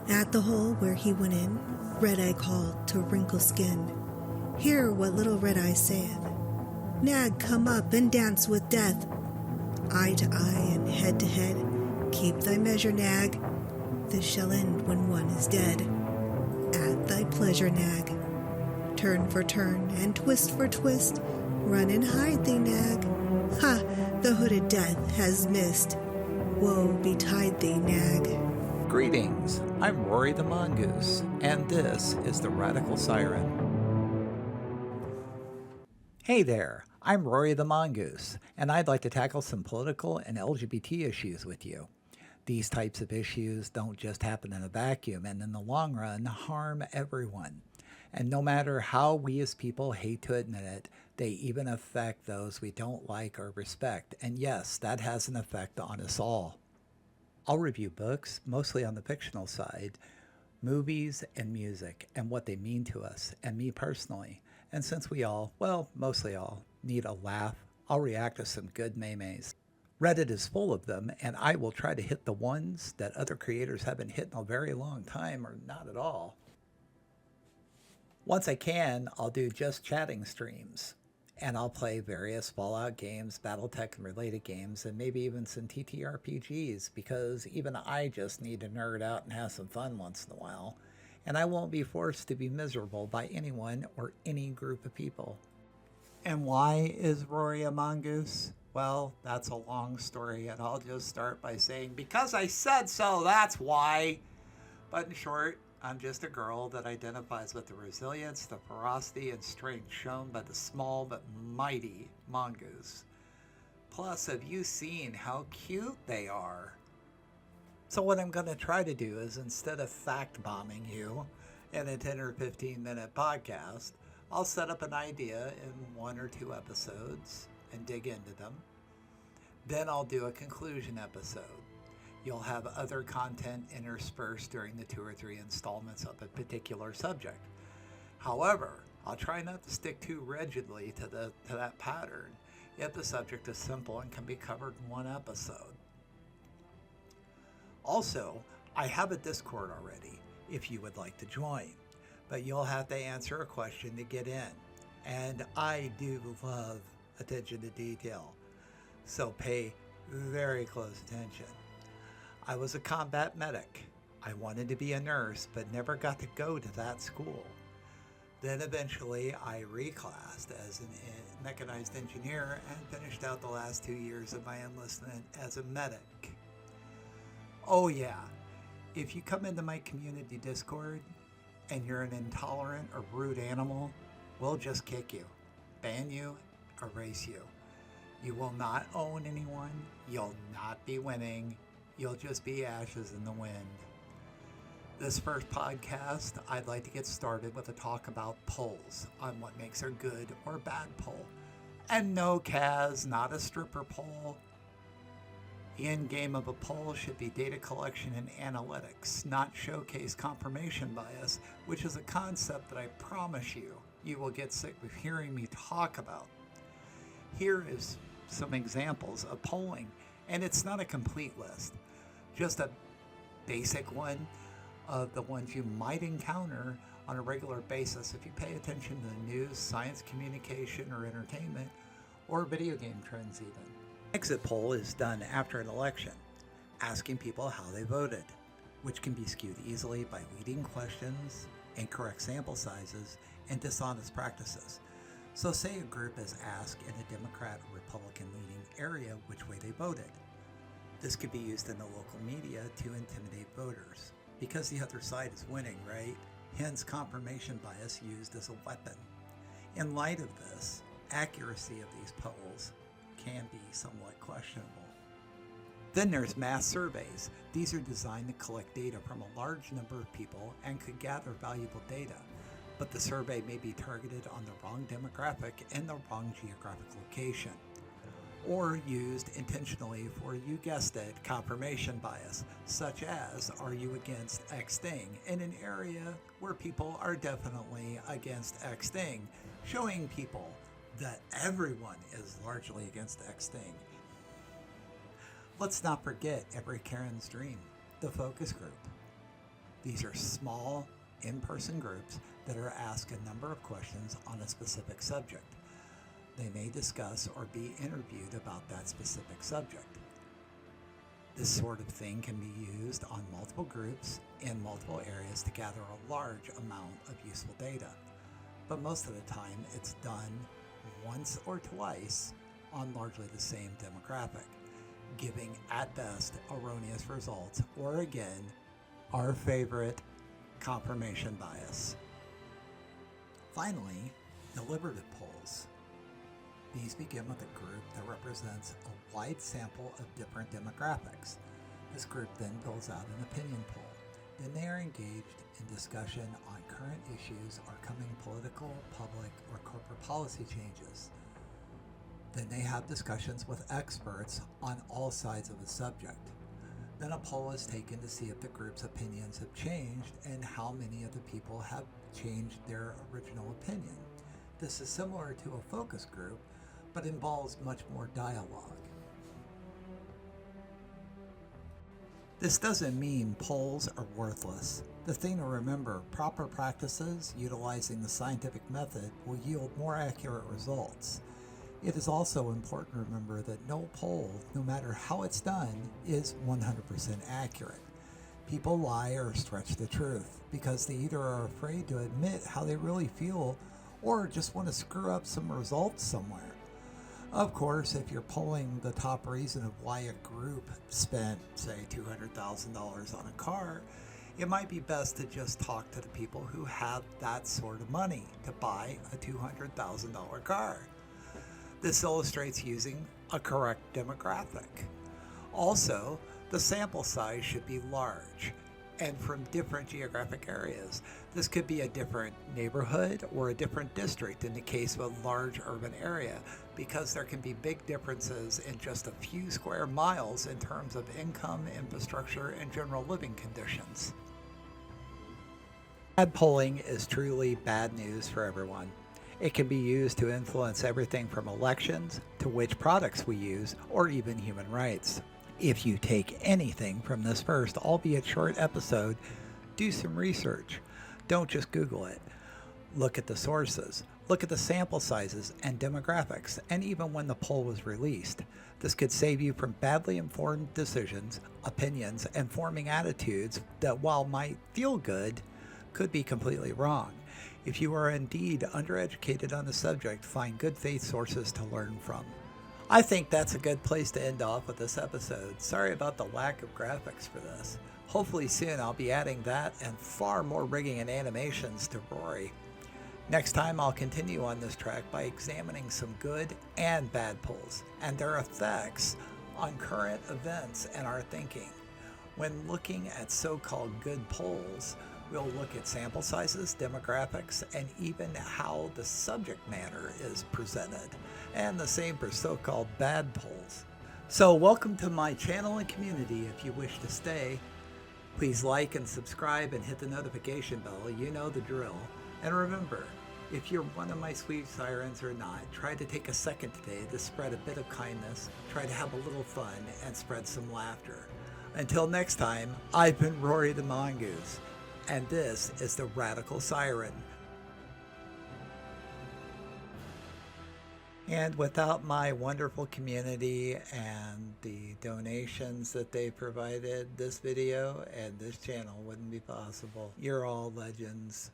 At the hole where he went in, Red-Eye called to Wrinkle Skin. Hear what little Red-Eye saith. Nag, come up and dance with death. Eye to eye and head to head, keep thy measure, Nag. This shall end when one is dead. At thy pleasure, Nag. Turn for turn and twist for twist, run and hide thee, Nag. Ha! The hooded death has missed. Woe betide thee, Nag. Greetings, I'm Rory the Mongoose, and this is the Radical Siren. Hey there, I'm Rory the Mongoose, and I'd like to tackle some political and LGBT issues with you. These types of issues don't just happen in a vacuum and in the long run harm everyone. And no matter how we as people hate to admit it, they even affect those we don't like or respect. And yes, that has an effect on us all. I'll review books, mostly on the fictional side, movies and music, and what they mean to us, and me personally. And since we all, well, mostly all, need a laugh, I'll react to some good memes. Reddit is full of them, and I will try to hit the ones that other creators haven't hit in a very long time, or not at all. Once I can, I'll do just chatting streams. And I'll play various Fallout games, Battletech and related games, and maybe even some TTRPGs, because even I just need to nerd out and have some fun once in a while. And I won't be forced to be miserable by anyone or any group of people. And why is Rory a mongoose? Well, that's a long story, and I'll just start by saying, because I said so, that's why. But in short, I'm just a girl that identifies with the resilience, the ferocity, and strength shown by the small but mighty mongoose. Plus, have you seen how cute they are? So what I'm going to try to do is, instead of fact-bombing you in a 10 or 15-minute podcast, I'll set up an idea in 1 or 2 episodes and dig into them. Then I'll do a conclusion episode. You'll have other content interspersed during the 2 or 3 installments of a particular subject. However, I'll try not to stick too rigidly to that pattern if the subject is simple and can be covered in 1 episode. Also, I have a Discord already if you would like to join, but you'll have to answer a question to get in. And I do love attention to detail, so pay very close attention. I was a combat medic. I wanted to be a nurse, but never got to go to that school. Then eventually I reclassed as a mechanized engineer and finished out the last 2 years of my enlistment as a medic. Oh yeah, if you come into my community Discord and you're an intolerant or rude animal, we'll just kick you, ban you, erase you. You will not own anyone, you'll not be winning, you'll just be ashes in the wind. This first podcast, I'd like to get started with a talk about polls on what makes a good or bad poll. And no, Kaz, not a stripper poll. The end game of a poll should be data collection and analytics, not showcase confirmation bias, which is a concept that I promise you will get sick of hearing me talk about. Here is some examples of polling, and it's not a complete list. Just a basic one of the ones you might encounter on a regular basis if you pay attention to the news, science communication, or entertainment, or video game trends even. Exit poll is done after an election, asking people how they voted, which can be skewed easily by leading questions, incorrect sample sizes, and dishonest practices. So say a group is asked in a Democrat or Republican leaning area which way they voted. This could be used in the local media to intimidate voters, because the other side is winning, right? Hence confirmation bias used as a weapon. In light of this, accuracy of these polls can be somewhat questionable. Then there's mass surveys. These are designed to collect data from a large number of people and could gather valuable data, but the survey may be targeted on the wrong demographic in the wrong geographic location, or used intentionally for, you guessed it, confirmation bias, such as, are you against X thing, in an area where people are definitely against X thing, showing people that everyone is largely against X thing. Let's not forget every Karen's dream, the focus group. These are small, in-person groups that are asked a number of questions on a specific subject. They may discuss or be interviewed about that specific subject. This sort of thing can be used on multiple groups in multiple areas to gather a large amount of useful data. But most of the time, it's done once or twice on largely the same demographic, giving at best erroneous results, or again, our favorite, confirmation bias. Finally, deliberative polls. These begin with a group that represents a wide sample of different demographics. This group then builds out an opinion poll. Then they are engaged in discussion on current issues or coming political, public, or corporate policy changes. Then they have discussions with experts on all sides of a subject. Then a poll is taken to see if the group's opinions have changed and how many of the people have changed their original opinion. This is similar to a focus group, but involves much more dialogue. This doesn't mean polls are worthless. The thing to remember, proper practices utilizing the scientific method will yield more accurate results. It is also important to remember that no poll, no matter how it's done, is 100% accurate. People lie or stretch the truth because they either are afraid to admit how they really feel or just want to screw up some results somewhere. Of course, if you're polling the top reason of why a group spent, say, $200,000 on a car, it might be best to just talk to the people who have that sort of money to buy a $200,000 car. This illustrates using a correct demographic. Also, the sample size should be large and from different geographic areas. This could be a different neighborhood or a different district in the case of a large urban area, because there can be big differences in just a few square miles in terms of income, infrastructure, and general living conditions. Bad polling is truly bad news for everyone. It can be used to influence everything from elections to which products we use, or even human rights. If you take anything from this first, albeit short episode, do some research. Don't just Google it. Look at the sources. Look at the sample sizes and demographics, and even when the poll was released. This could save you from badly informed decisions, opinions, and forming attitudes that, while might feel good, could be completely wrong. If you are indeed undereducated on the subject, find good faith sources to learn from. I think that's a good place to end off with this episode. Sorry about the lack of graphics for this. Hopefully soon I'll be adding that and far more rigging and animations to Rory. Next time I'll continue on this track by examining some good and bad polls and their effects on current events and our thinking. When looking at so-called good polls, we'll look at sample sizes, demographics, and even how the subject matter is presented. And the same for so-called bad polls. So welcome to my channel and community. If you wish to stay, please like and subscribe and hit the notification bell. You know the drill. And remember, if you're one of my sweet sirens or not, try to take a second today to spread a bit of kindness, try to have a little fun, and spread some laughter. Until next time, I've been Rory the Mongoose, and this is the Radical Siren. And without my wonderful community and the donations that they provided, this video and this channel wouldn't be possible. You're all legends.